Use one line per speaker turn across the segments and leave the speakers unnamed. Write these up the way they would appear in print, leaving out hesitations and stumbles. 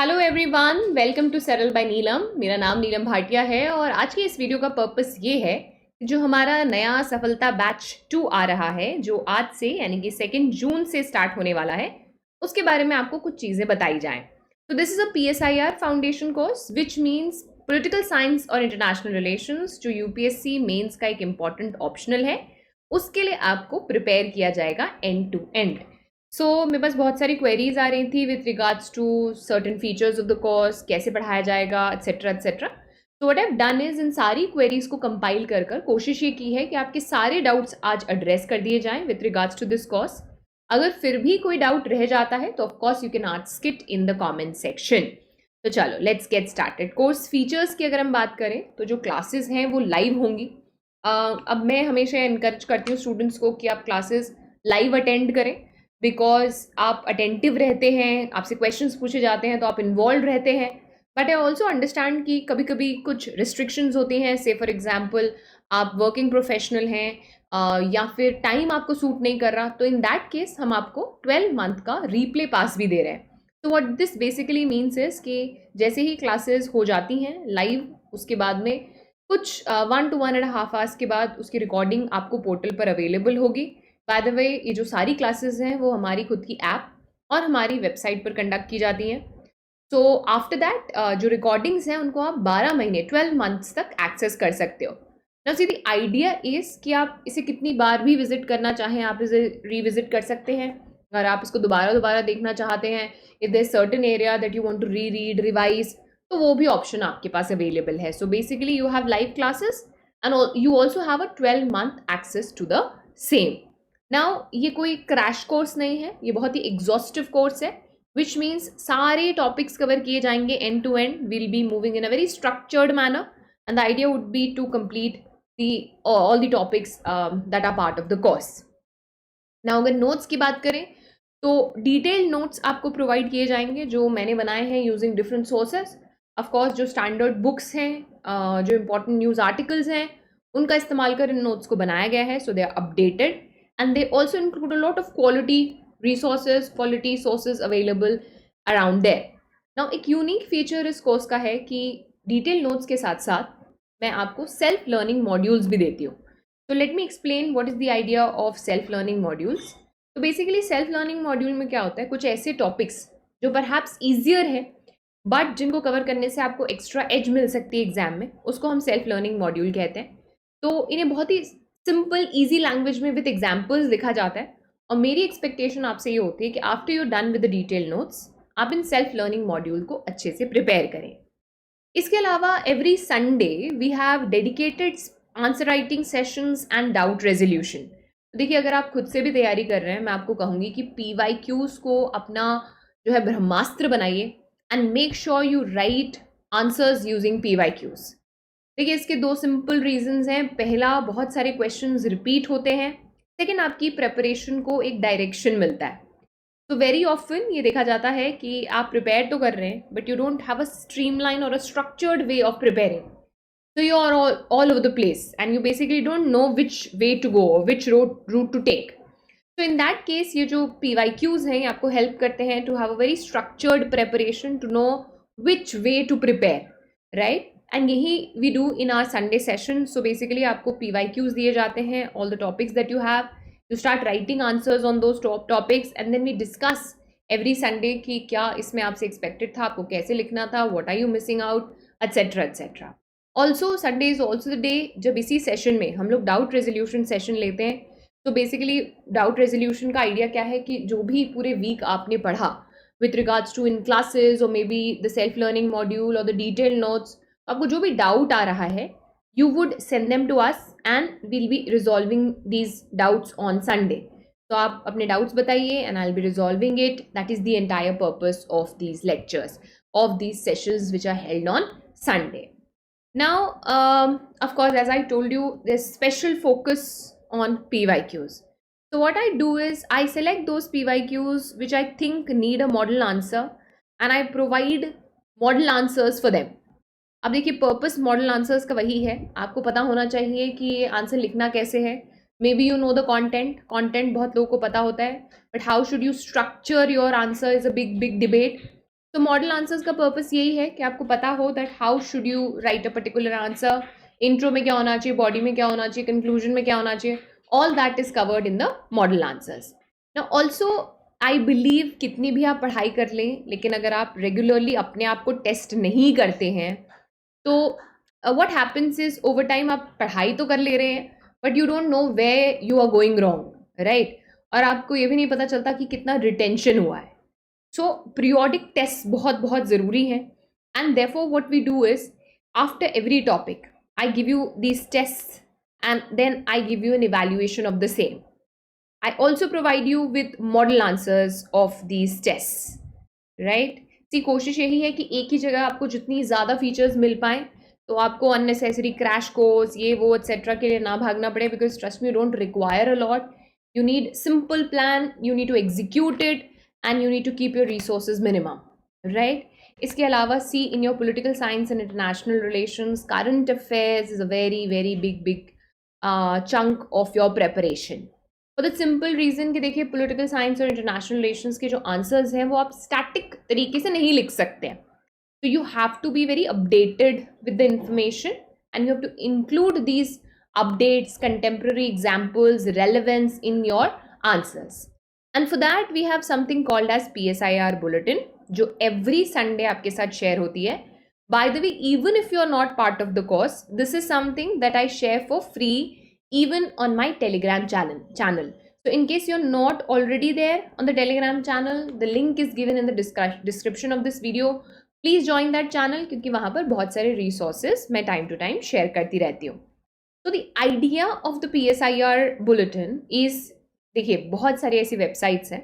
Hello everyone, welcome to सरल bye नीलम। मेरा नाम नीलम भाटिया है और आज की इस वीडियो का पर्पस ये है कि जो हमारा नया सफलता बैच 2 आ रहा है, जो आज से यानी कि 2 जून से स्टार्ट होने वाला है, उसके बारे में आपको कुछ चीज़ें बताई जाएं। तो this is a PSIR foundation course which means political science और इंटरनेशनल रिलेशंस, जो यूपीएससी मेंस का एक इम्पॉर्टेंट ऑप्शनल है। उसके लिए आपको प्रिपेयर किया जाएगा एंड टू एंड। सो मेरे पास बहुत सारी क्वेरीज आ रही थी with regards to certain features of the course, कैसे पढ़ाया जाएगा, एट्सेट्रा एट्सेट्रा। तो व्हाट हैव डन इज इन सारी क्वेरीज को कंपाइल कर कर कोशिश ये की है कि आपके सारे डाउट्स आज एड्रेस कर दिए जाएं with regards to this course. अगर फिर भी कोई डाउट रह जाता है तो of course you can ask it in the comment section. तो चलो let's get started. Course features की अगर हम बात करें तो जो क्लासेस हैं वो लाइव होंगी। अब मैं हमेशा इनकरेज करती हूँ स्टूडेंट्स को कि आप क्लासेस लाइव अटेंड करें, बिकॉज आप अटेंटिव रहते हैं, आपसे क्वेश्चंस पूछे जाते हैं तो आप इन्वॉल्व रहते हैं। बट आई ऑल्सो अंडरस्टैंड कि कभी कभी कुछ रिस्ट्रिक्शंस होती हैं। से फॉर एग्जांपल आप वर्किंग प्रोफेशनल हैं या फिर टाइम आपको सूट नहीं कर रहा, तो इन दैट केस हम आपको 12 मंथ का रीप्ले पास भी दे रहे हैं। तो what this basically means is कि जैसे ही क्लासेस हो जाती हैं लाइव, उसके बाद में कुछ 1 to 1.5 आवर्स के बाद उसकी रिकॉर्डिंग आपको पोर्टल पर अवेलेबल होगी। बाय द वे, ये जो सारी क्लासेस हैं वो हमारी खुद की ऐप और हमारी वेबसाइट पर कंडक्ट की जाती हैं। सो आफ्टर दैट जो रिकॉर्डिंग्स हैं उनको आप 12 महीने 12 मंथ्स तक एक्सेस कर सकते हो। ना सीधी आइडिया इज कि आप इसे कितनी बार भी विजिट करना चाहें आप इसे रीविजिट कर सकते हैं। अगर आप इसको दोबारा दोबारा देखना चाहते हैं, if there certain area that you want to read revise, तो वो भी ऑप्शन आपके पास अवेलेबल है। So basically you have live classes and you also have a 12 month access to the same. Now ये कोई क्रैश कोर्स नहीं है, ये बहुत ही एग्जॉस्टिव कोर्स है, विच मीन्स सारे टॉपिक्स कवर किए जाएंगे end to end. Will be moving in a very structured manner and the idea would be to complete all the topics that are part of the course. Now अगर notes की बात करें तो detailed notes आपको provide किए जाएंगे जो मैंने बनाए हैं यूजिंग डिफरेंट सोर्सेज। ऑफकोर्स जो स्टैंडर्ड बुक्स हैं, जो इंपॉर्टेंट न्यूज़ आर्टिकल्स हैं, उनका इस्तेमाल कर इन नोट्स को बनाया गया है। So they are updated and they also include a lot of quality resources, quality sources available around there. Now एक यूनिक फीचर इस कोर्स का है कि डिटेल नोट्स के साथ साथ मैं आपको सेल्फ लर्निंग मॉड्यूल्स भी देती हूँ। तो let me explain what is the idea of self learning modules. तो बेसिकली सेल्फ लर्निंग मॉड्यूल में क्या होता है, कुछ ऐसे टॉपिक्स जो परहैप्स ईजियर है बट जिनको कवर करने से आपको एक्स्ट्रा एज मिल सकती है एग्जाम में, उसको हम सेल्फ लर्निंग मॉड्यूल कहते हैं। तो इन्हें बहुत ही सिंपल ईजी लैंग्वेज में विद एग्जाम्पल्स लिखा जाता है और मेरी एक्सपेक्टेशन आपसे ये होती है कि after you done with the detail notes आप इन सेल्फ लर्निंग मॉड्यूल को अच्छे से प्रिपेयर करें। इसके अलावा every Sunday we have dedicated answer writing sessions and doubt resolution. देखिए, अगर आप खुद से भी तैयारी कर रहे हैं, मैं आपको कहूँगी कि PYQs को अपना जो है ब्रह्मास्त्र बनाइए and make sure you right answers using PYQs। देखिए, इसके दो सिंपल रीजंस हैं। पहला, बहुत सारे क्वेश्चंस रिपीट होते हैं। सेकेंड, आपकी प्रेपरेशन को एक डायरेक्शन मिलता है। तो वेरी ऑफन ये देखा जाता है कि आप प्रिपेयर तो कर रहे हैं but you don't have a streamline और a structured way of preparing. So you are all over the place and you basically don't know which way to go or which route to take. So in that case ये जो PYQs हैं ये आपको help करते हैं to have a very structured preparation to know which way to prepare, right? And यही we do in our Sunday session. So basically आपको PYQs दिए जाते हैं, all the topics that you have. You start writing answers on those topics and then we discuss every Sunday कि क्या इसमें आपसे expected था, आपको कैसे लिखना था, what are you missing out, etc etc. Also Sunday is also the day जब इसी सेशन में हम लोग डाउट रेजोल्यूशन सेशन लेते हैं। तो बेसिकली डाउट रेजोल्यूशन का आइडिया क्या है कि जो भी पूरे वीक आपने पढ़ा with regards to in classes और maybe the self learning module और द डिटेल नोट्स, आपको जो भी डाउट आ रहा है you would send them to us and we'll be resolving these doubts on Sunday. तो आप अपने डाउट्स बताइए and I will be resolving it. That is the entire purpose of these lectures, of these sessions which are held on Sunday. Now, of course, as I told you, there's special focus on PYQs. So what I do is I select those PYQs which I think need a model answer and I provide model answers for them. अब देखिए, purpose model answers का वही है, आपको पता होना चाहिए कि ये आंसर लिखना कैसे है। May be you know the content बहुत लोगों को पता होता है, but how should you structure your answer is a big debate. तो मॉडल आंसर्स का पर्पस यही है कि आपको पता हो that how should you right a particular answer, intro में क्या होना चाहिए, बॉडी में क्या होना चाहिए, कंक्लूजन में क्या होना चाहिए, all that is covered in the model answers. Now also I believe कितनी भी आप पढ़ाई कर लें, लेकिन अगर आप रेगुलरली अपने आप को टेस्ट नहीं करते हैं तो what happens is over time आप पढ़ाई तो कर ले रहे हैं but you don't know way you are going wrong, right. और आपको ये भी नहीं पता चलता कि कितना रिटेंशन हुआ है. सो पीरियोडिक टेस्ट बहुत बहुत ज़रूरी है. And therefore what we do is after every topic I give you these test and then I give you an evaluation of the same. I also provide you with model answers of these tests, right? सी कोशिश यही है कि एक ही जगह आपको जितनी ज़्यादा features मिल पाएँ तो आपको अननेसेसरी क्रैश कोर्स ये वो एक्सेट्रा के लिए ना भागना पड़े, because trust me don't require a lot. You need simple plan, you need to execute it and you need to keep your resources minimum, right. इसके अलावा see in your political science and international relations current affairs is a very very big chunk of your preparation. For the simple reason कि देखिए political science और international relations के जो answers हैं वो आप स्टैटिक तरीके से नहीं लिख सकते हैं. तो you have to be very updated with the information and you have to include these updates, contemporary examples, relevance in your answers. And for that we have something called as PSIR bulletin, जो every Sunday आपके साथ share होती है. By the way, even if you are not part of the course, this is something that I share for free even on my Telegram channel. So in case you're not already there on the Telegram channel, the link is given in the description of this video. Please join that channel क्योंकि वहाँ पर बहुत सारे resources मैं time to time share करती रहती हूँ. So the idea of the PSIR bulletin is, देखिए बहुत सारी ऐसी websites हैं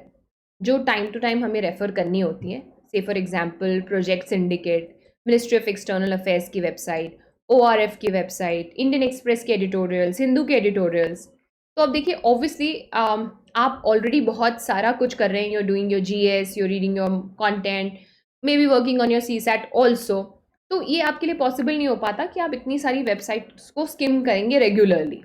जो time to time हमें refer करनी होती है. Say for example Project Syndicate, Ministry of External Affairs की website, ORF की वेबसाइट, इंडियन एक्सप्रेस के एडिटोरियल्स, हिंदू के एडिटोरियल्स. तो अब देखिए ऑब्वियसली आप ऑलरेडी बहुत सारा कुछ कर रहे हैं. You are doing your GS, you are reading your content, may be working on your CSAT also. तो ये आपके लिए पॉसिबल नहीं हो पाता कि आप इतनी सारी वेबसाइट्स को स्किम करेंगे रेगुलरली.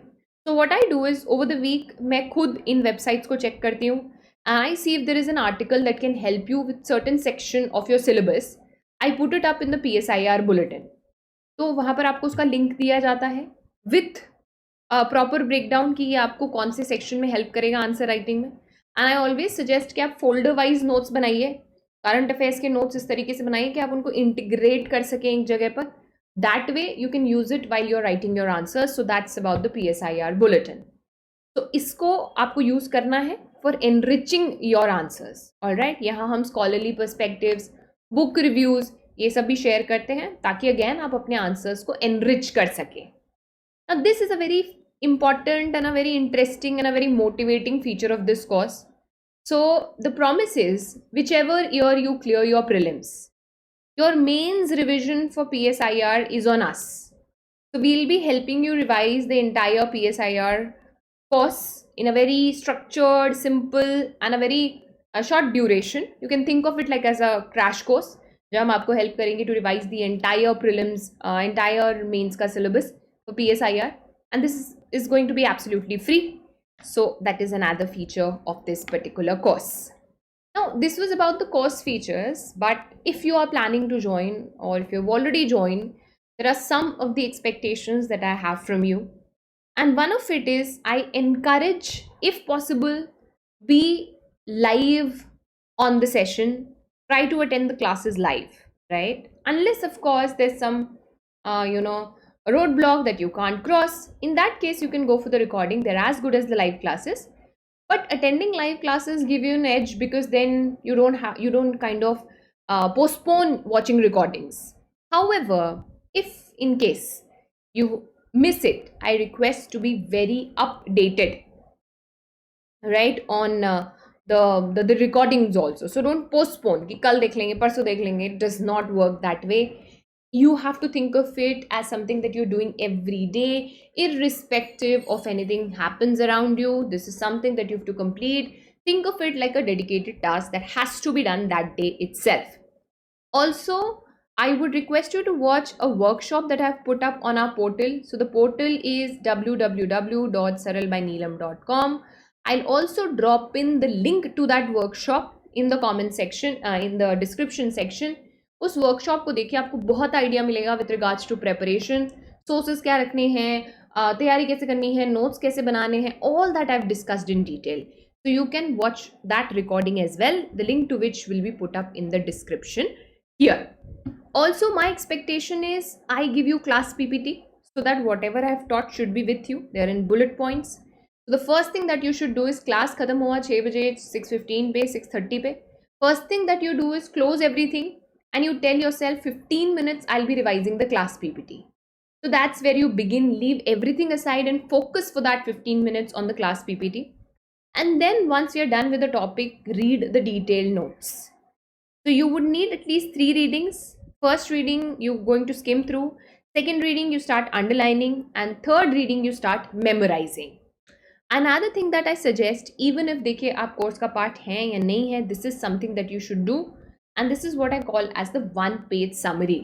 तो what I do is over the week मैं खुद इन वेबसाइट्स को चेक करती हूँ and I see if there is an article that can help you with certain section of your syllabus. I put it up in the PSIR bulletin. तो वहाँ पर आपको उसका लिंक दिया जाता है विथ प्रॉपर ब्रेकडाउन कि ये आपको कौन से सेक्शन में हेल्प करेगा आंसर राइटिंग में. एंड आई ऑलवेज सजेस्ट कि आप फोल्डर वाइज नोट्स बनाइए. करंट अफेयर्स के नोट्स इस तरीके से बनाइए कि आप उनको इंटीग्रेट कर सकें एक जगह पर. That way you can use it while you are writing your answers. So that's about the PSIR bulletin. तो इसको आपको यूज़ करना है for enriching your answers. Alright, यहाँ हम स्कॉलरली पर्सपेक्टिव्स, बुक रिव्यूज़ ये सब भी शेयर करते हैं ताकि अगेन आप अपने आंसर्स को एनरिच कर सकें. Now this is a very important and a very interesting and a very motivating feature of this course. So the promise is whichever year you clear your prelims, your mains revision for PSIR is on us. So we'll be helping you revise the entire PSIR course in a very structured, simple and a very short duration. You can think of it like as a crash course. जो हम आपको help करेंगे to revise the entire prelims, entire mains का syllabus for PSIR, and this is going to be absolutely free. So that is another feature of this particular course. Now this was about the course features, but if you are planning to join और if you have already join, there are some of the expectations that I have from you, and one of it is I encourage if possible be live on the session. Try to attend the classes live, right? Unless of course there's some a roadblock that you can't cross. In that case you can go for the recording. They're as good as the live classes, but attending live classes give you an edge because then you don't kind of postpone watching recordings. However, if in case you miss it, I request to be very updated, right, on the recordings also. So don't postpone कि कल देख लेंगे, परसों देख लेंगे. It does not work that way. You have to think of it as something that you're doing every day, irrespective of anything happens around you. This is something that you have to complete. Think of it like a dedicated task that has to be done that day itself. Also, I would request you to watch a workshop that I've put up on our portal. So the portal is www.saralbyneelam.com. I'll also drop in the link to that workshop in the comment section, in the description section. उस workshop को देखिए, आपको बहुत idea मिलेगा with regards to preparation, sources क्या रखने हैं, तैयारी कैसे करनी है, नोट्स कैसे बनाने हैं, all that I have discussed in detail. So you can watch that recording as well, the link to which will be put up in the description here. Also, my expectation is I give you class PPT so that whatever I have taught should be with you. They are in bullet points. So the first thing that you should do is class khatam hua 6 baje, 6:15 pe, 6:30 pe. First thing that you do is close everything and you tell yourself 15 minutes I'll be revising the class PPT. So that's where you begin, leave everything aside and focus for that 15 minutes on the class PPT. And then once you're done with the topic, read the detailed notes. So you would need at least 3 readings. First reading, you're going to skim through. Second reading, you start underlining. And third reading, you start memorizing. Another thing that I suggest, even if देखिए आप course का part हैं या नहीं है, this is something that you should do. And this is what I call as the one-page summary.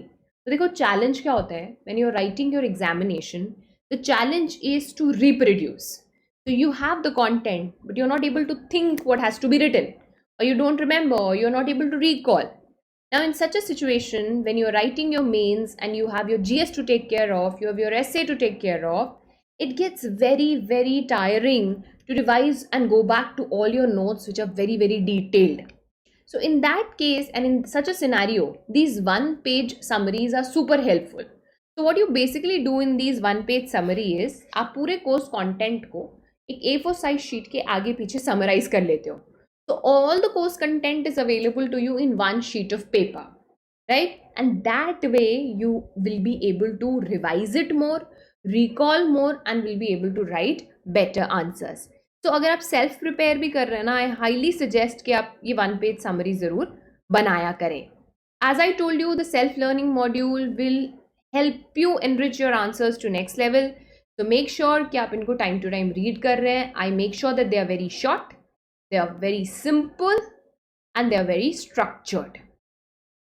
तो देखो challenge क्या होता है? When you're writing your examination, the challenge is to reproduce. So you have the content, but you're not able to think what has to be written, or you don't remember, or you're not able to recall. Now, in such a situation, when you're writing your mains and you have your GS to take care of, you have your essay to take care of, it gets very, very tiring to revise and go back to all your notes, which are very, very detailed. So in that case, and in such a scenario, these one-page summaries are super helpful. So what you basically do in these one-page summary is, आप पूरे course content को एक A4 size sheet के आगे पीछे summarise कर लेते हो. तो all the course content is available to you in one sheet of paper, right? And that way you will be able to revise it more, recall more and will be able to write better answers. तो अगर आप self prepare भी कर रहे हैं ना, I highly suggest कि आप ये वन पेज समरी ज़रूर बनाया करें. As I told you, the self learning module will help you enrich your answers to next level. So make sure कि आप इनको टाइम टू टाइम रीड कर रहे हैं. I make sure that they are very short, they are very simple and they are very structured.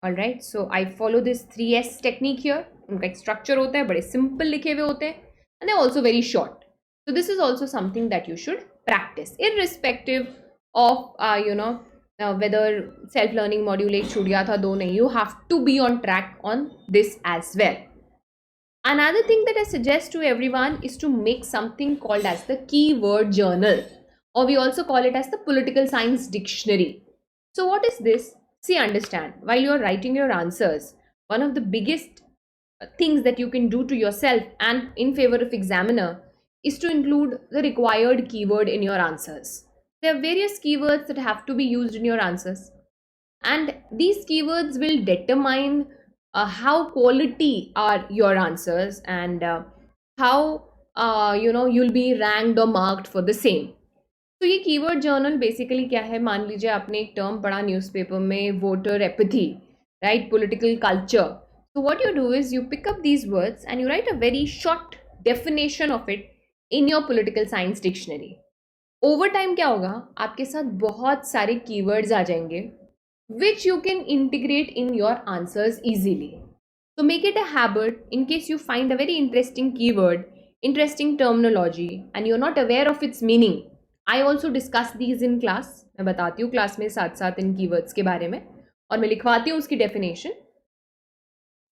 Alright, so I follow this 3S technique here. उनका एक structure होता है, बड़े सिंपल लिखे हुए होते हैं, and they are also very short. So this is also something that you should practice irrespective of whether self learning module 1 छूट गया था, 2 नहीं. You have to be on track on this as well. Another thing that I suggest to everyone is to make something called as the keyword journal, or we also call it as the political science dictionary. So what is this? See, understand, while you are writing your answers, one of the biggest things that you can do to yourself and in favor of examiner is to include the required keyword in your answers. There are various keywords that have to be used in your answers, and these keywords will determine how quality are your answers and how you'll be ranked or marked for the same. तो ये keyword journal basically क्या है? मान लीजिए आपने एक term पढ़ा newspaper में, voter apathy, right, political culture. So what you do is you pick up these words and you write a very short definition of it in your political science dictionary. Over time क्या होगा? आपके साथ बहुत सारे keywords आ जाएंगे which you can integrate in your answers easily. So make it a habit, in case you find a very interesting keyword, interesting terminology, and you're not aware of its meaning. I also discuss these in class. मैं बताती हूँ class में साथ साथ इन keywords के बारे में, और मैं लिखवाती हूँ उसकी definition.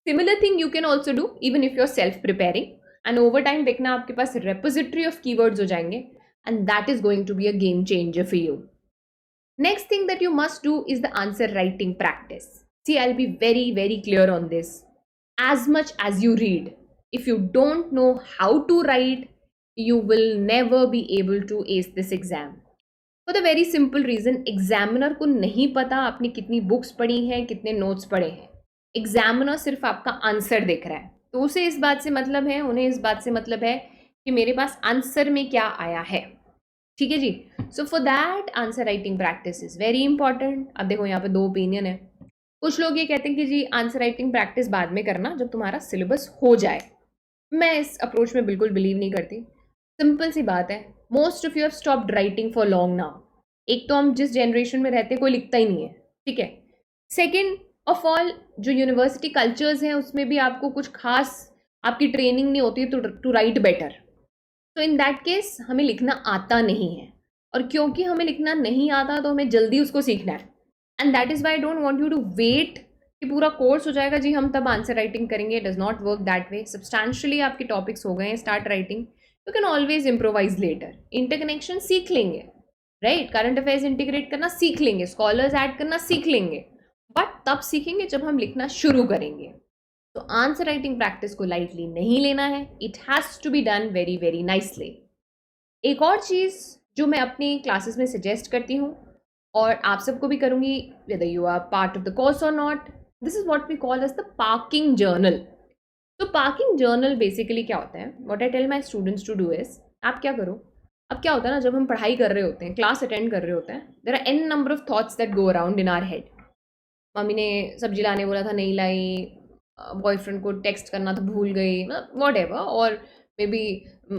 Similar thing you can also do even if you're self preparing, and over time देखना आपके पास repository of keywords हो जाएंगे, and that is going to be a game changer for you. Next thing that you must do is the answer writing practice. See, I'll be very, very clear on this. As much as you read, if you don't know how to write, you will never be able to ace this exam. For the very simple reason, examiner को नहीं पता आपने कितनी books पढ़ी हैं, कितने notes पढ़े हैं. Examiner सिर्फ आपका आंसर देख रहा है. तो उसे इस बात से मतलब है, उन्हें इस बात से मतलब है कि मेरे पास आंसर में क्या आया है. ठीक है जी. So for that answer writing practice is very important. अब देखो यहाँ पे 2 ओपिनियन है. कुछ लोग ये कहते हैं कि जी आंसर राइटिंग प्रैक्टिस बाद में करना जब तुम्हारा सिलेबस हो जाए. मैं इस अप्रोच में बिल्कुल बिलीव नहीं करती. सिंपल सी बात है, most of you have stopped writing for long now. एक तो हम जिस जनरेशन में रहते हैं कोई लिखता ही नहीं है, ठीक है. सेकेंड ऑफ ऑल, जो यूनिवर्सिटी कल्चर्स हैं उसमें भी आपको कुछ खास आपकी ट्रेनिंग नहीं होती टू राइट बेटर. तो इन दैट केस हमें लिखना आता नहीं है, और क्योंकि हमें लिखना नहीं आता तो हमें जल्दी उसको सीखना है. And that is why I don't want you to wait कि पूरा कोर्स हो जाएगा जी हम तब आंसर राइटिंग करेंगे. It does not work that way. Substantially आपके टॉपिक्स हो गए हैं start writing, you can always improvise later. Interconnection सीख लेंगे, राइट. करंट अफेयर्स इंटीग्रेट करना सीख लेंगे, स्कॉलर्स ऐड करना सीख लेंगे, बट तब सीखेंगे जब हम लिखना शुरू करेंगे. तो आंसर राइटिंग प्रैक्टिस को लाइटली नहीं लेना है. It has to be done very very nicely. एक और चीज़ जो मैं अपनी क्लासेस में सजेस्ट करती हूँ और आप सबको भी करूँगी, whether you are part of the course or not, this is what we call as the parking journal. तो पार्किंग जर्नल बेसिकली क्या होता है, what I tell my students to do is, आप क्या करो. अब क्या होता है ना, जब हम पढ़ाई कर रहे होते हैं, क्लास अटेंड कर रहे होते हैं, there are an number of thoughts that go around in our head. Mummy ने सब्जी लाने बोला था नहीं लाई, बॉयफ्रेंड को टेक्स्ट करना था भूल गई, वॉट एवर, और मे बी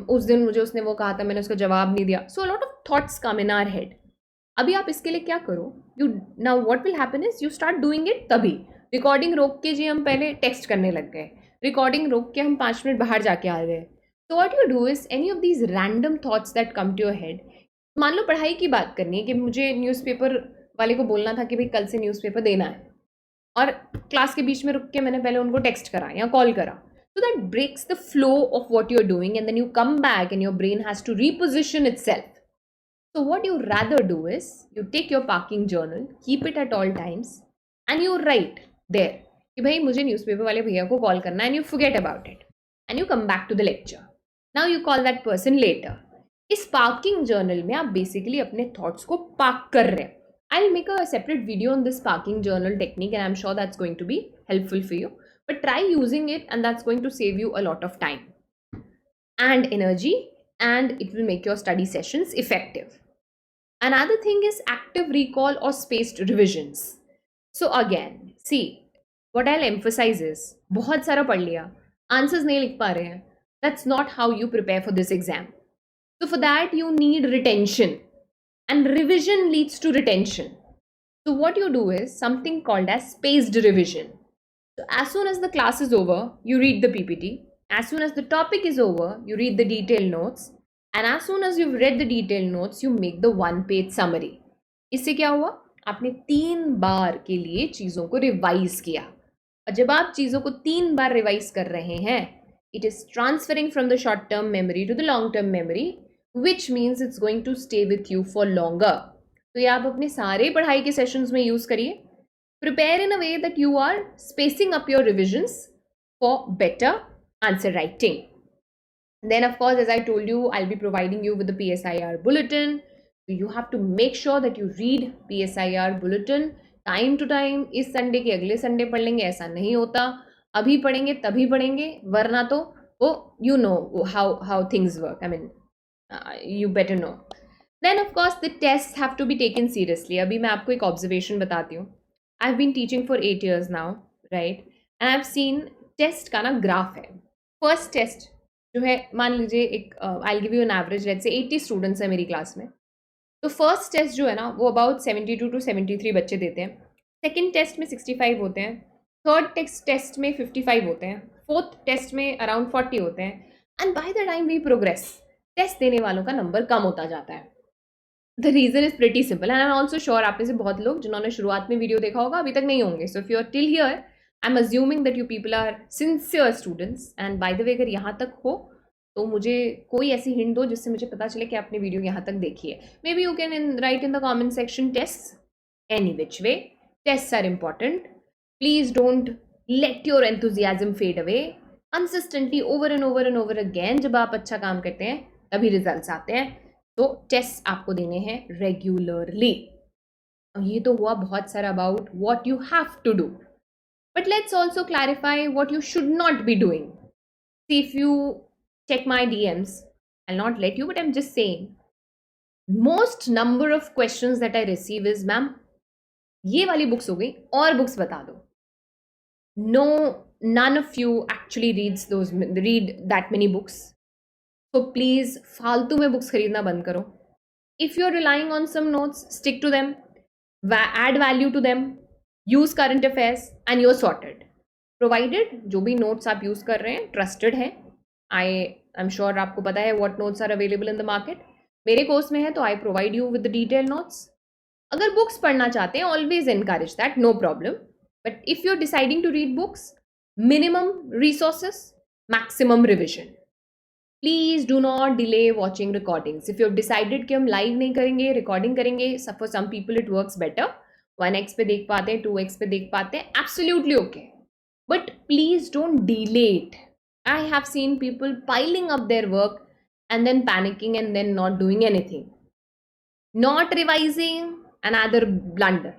उस दिन मुझे उसने वो कहा था मैंने उसका जवाब नहीं दिया. So lot of thoughts come in our head. अभी आप इसके लिए क्या करो, you now what will happen is you start doing it. तभी रिकॉर्डिंग रोक के जी हम पहले टेक्स्ट करने लग गए, रिकॉर्डिंग रोक के हम 5 मिनट बाहर जाके आ गए. तो what you do is any of these random thoughts that come to your head. मान लो पढ़ाई की बात करनी है कि मुझे न्यूज़पेपर वाले को बोलना था कि भाई कल से न्यूज़पेपर देना है, और क्लास के बीच में रुक के मैंने पहले उनको टेक्स्ट करा या कॉल करा. So that breaks the flow of what you're doing, and then you come back and your brain has to reposition itself. So what you rather do is you take your parking journal, keep it at all times, and you write there कि भाई मुझे newspaper वाले भैया को call करना है, and you forget about it and you come back to the lecture. Now you call that person later. इस parking journal में आप बेसिकली अपने थॉट्स को पार्क कर रहे हैं. I'll make a separate video on this parking journal technique, and I'm sure that's going to be helpful for you. But try using it, and that's going to save you a lot of time and energy, and it will make your study sessions effective. Another thing is active recall or spaced revisions. So again, see, what I'll emphasize is, बहुत सारा पढ़ लिया, answers नहीं लिख पा रहे हैं, that's not how you prepare for this exam. So for that you need retention, and revision leads to retention. So what you do is something called as spaced revision. So as soon as the class is over, you read the PPT. As soon as the topic is over, you read the detailed notes. And as soon as you've read the detailed notes, you make the 1-page summary. इससे क्या हुआ, आपने 3 बार के लिए चीज़ों को revise किया. और जब आप चीज़ों को 3 बार रिवाइज कर रहे हैं, it is transferring from the short term memory to the long term memory, which means it's going to stay with you for longer. तो ये आप अपने सारे पढ़ाई के सेशंस में यूज़ करिए. Prepare in a way that you are spacing up your revisions for better answer writing. Then of course, as I told you, I'll be providing you with the PSIR bulletin. So you have to make sure that you read PSIR bulletin time to time. इस Sunday के अगले Sunday पढ़ लेंगे ऐसा नहीं होता, अभी पढ़ेंगे तभी पढ़ेंगे, वरना तो वो you know how things work. I mean, you better know. Then of course the tests have to be taken seriously. अभी मैं आपको एक observation बताती हूँ. I've been teaching for 8 years now, right? And I've seen test का ना graph है. First test जो है, मान लीजिए एक I'll give you an average, let's say 80 students हैं मेरी क्लास में. तो फर्स्ट टेस्ट जो है ना वो अबाउट 72 to 73 बच्चे देते हैं. सेकेंड टेस्ट में 65 होते हैं. थर्ड टेस्ट में 55 होते हैं. फोर्थ टेस्ट में अराउंड 40 होते हैं. And by the time we progress, test देने वालों का नंबर कम होता जाता है. The reason is pretty simple, and I am also sure आप में से बहुत लोग जिन्होंने शुरुआत में वीडियो देखा होगा अभी तक नहीं होंगे. So if you are till here, I am assuming that you people are sincere students. And by the way, अगर यहाँ तक हो तो मुझे कोई ऐसी हिंट दो जिससे मुझे पता चले कि आपने वीडियो यहाँ तक देखी है. May be you can write in the comment section test. Any which way, test are important. Please don't let your enthusiasm fade away. Consistently over and over and over again जब आप अच्छा काम करते हैं तभी रिजल्ट्स आते हैं. तो टेस्ट आपको देने हैं रेगुलरली. ये तो हुआ बहुत सारा about what you have to do, but let's also clarify what you should not be doing. If you check my DMs, I'll not let you, but I'm just saying, most number of questions that I receive is, ma'am, ये वाली books हो गई और books बता दो. No, none of you actually read that many books. So please, फालतू में books खरीदना बंद करो. If you're relying on some notes, stick to them, add value to them, use current affairs, and you're sorted. Provided जो भी notes आप use कर रहे हैं trusted है. I'm sure आपको पता है what notes are available in the market. मेरे कोर्स में है तो I provide you with the detailed notes. अगर बुक्स पढ़ना चाहते हैं, always encourage that, no problem. But if you are deciding to read books, minimum resources, maximum revision. Please do not delay watching recordings. If you have decided कि हम live नहीं करेंगे, recording करेंगे, for some people it works better, 1x पे देख पाते हैं, 2x पे देख पाते हैं, absolutely okay. But please don't delay it. I have seen people piling up their work and then panicking and then not doing anything. Not revising, another blunder.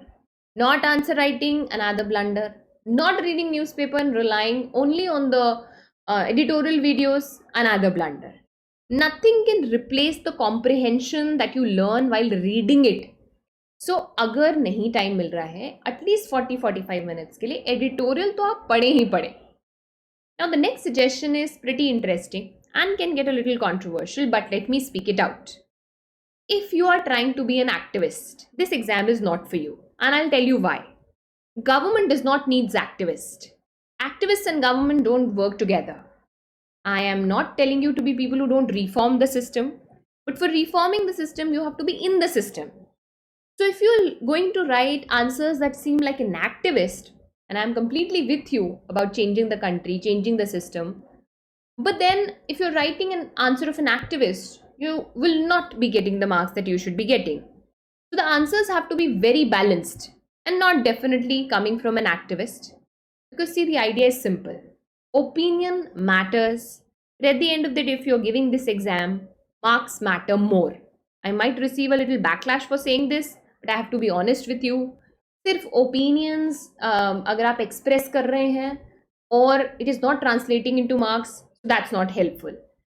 Not answer writing, another blunder. Not reading newspaper and relying only on the editorial videos, another blunder. Nothing can replace the comprehension that you learn while reading it. So अगर नहीं time मिल रहा है, at least 40-45 minutes के लिए editorial तो आप पढ़े ही पढ़े. Now the next suggestion is pretty interesting and can get a little controversial, but let me speak it out. If you are trying to be an activist, this exam is not for you, and I'll tell you why. Government does not need activists. Activists and government don't work together. I am not telling you to be people who don't reform the system, but for reforming the system, you have to be in the system. So if you're going to write answers that seem like an activist, and I'm completely with you about changing the country, changing the system, but then if you're writing an answer of an activist, you will not be getting the marks that you should be getting. So the answers have to be very balanced and not definitely coming from an activist. Because see, the idea is simple. Opinion matters. But at the end of the day, if you're giving this exam, marks matter more. I might receive a little backlash for saying this, but I have to be honest with you. सिर्फ opinions अगर आप express कर रहे हैं और it is not translating into marks, that's not helpful.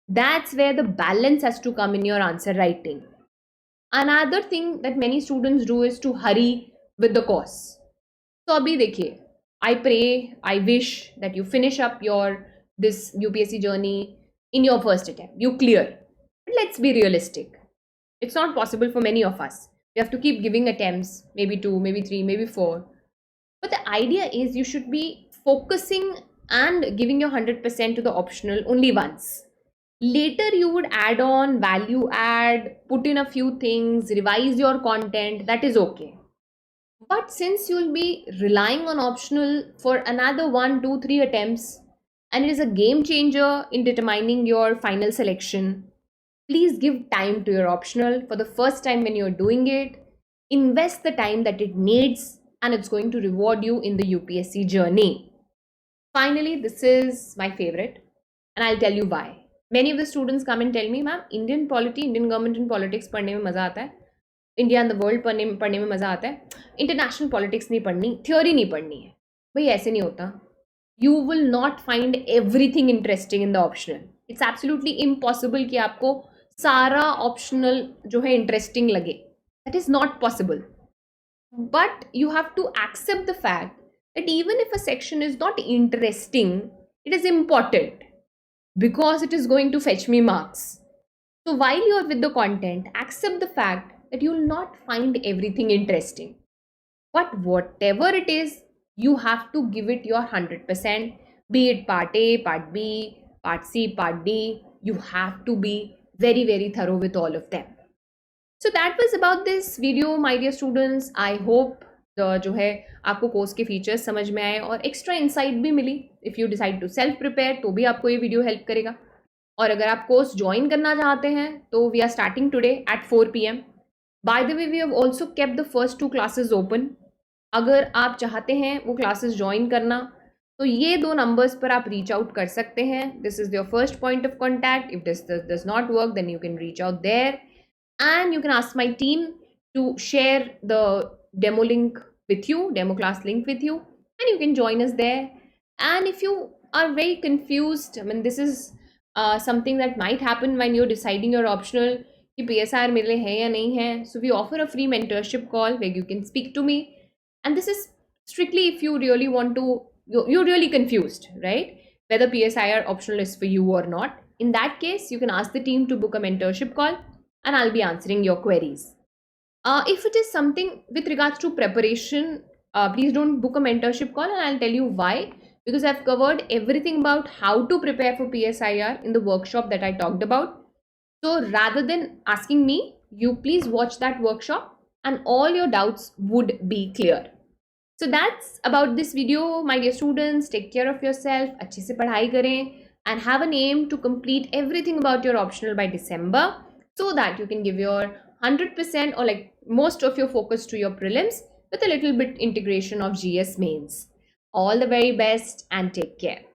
That's where the balance has to come in your answer writing. Another thing that many students do is to hurry with the course. So abhi dekhiye, I pray, I wish that you finish up your this UPSC journey in your first attempt. You clear. But let's be realistic. It's not possible for many of us. You have to keep giving attempts, maybe 2, maybe 3, maybe 4. But the idea is you should be focusing and giving your 100% to the optional only once. Later you would add on, value add, put in a few things, revise your content, that is okay. But since you'll be relying on optional for another 1, 2, 3 attempts, and it is a game changer in determining your final selection, please give time to your optional for the first time when you're doing it. Invest the time that it needs, and it's going to reward you in the UPSC journey. Finally, this is my favorite, and I'll tell you why. Many of the students come and tell me, ma'am, Indian polity, Indian government and politics पढ़ने में मज़ा आता है, India and the world पढ़ने में मज़ा आता है, इंटरनेशनल पॉलिटिक्स नहीं पढ़नी, थ्योरी नहीं पढ़नी है. भाई ऐसे नहीं होता. You will not find everything interesting in the optional. It's absolutely impossible कि आपको सारा ऑप्शनल जो है इंटरेस्टिंग लगे. That is not possible. But you have to accept the fact that even if a section is not interesting, it is important because it is going to fetch me marks. So while you are with the content, accept the fact that you will not find everything interesting. But whatever it is, you have to give it your 100%, be it part A, part B, part C, part D. You have to be very, very thorough with all of them. So that was about this video, my dear students. I hope जो है आपको course के features समझ में आए और extra insight भी मिली. If you decide to self prepare तो भी आपको ये वीडियो हेल्प करेगा. और अगर आप कोर्स ज्वाइन करना चाहते हैं तो we are starting today at 4 PM. By the way, we have also kept the first 2 classes open. अगर आप चाहते हैं वो क्लासेस ज्वाइन करना तो ये 2 नंबर्स पर आप रीच आउट कर सकते हैं. This is your first point of contact. If this does not work, then you can reach out there and you can ask my team to share the demo link with you, demo class link with you, and you can join us there. And if you are very confused, I mean, this is something that might happen when you're deciding your optional कि PSR मिले हैं या नहीं है. So we offer a free mentorship call where you can speak to me, and this is strictly if you really want to, you're really confused, right, whether PSIR optional is for you or not. In that case, you can ask the team to book a mentorship call and I'll be answering your queries. If it is something with regards to preparation, please don't book a mentorship call, and I'll tell you why. Because I've covered everything about how to prepare for PSIR in the workshop that I talked about. So rather than asking me, you please watch that workshop and all your doubts would be clear. So that's about this video, my dear students. Take care of yourself, अच्छे से पढ़ाई करें, and have an aim to complete everything about your optional by December, so that you can give your 100% or like most of your focus to your prelims with a little bit integration of GS mains. All the very best and take care.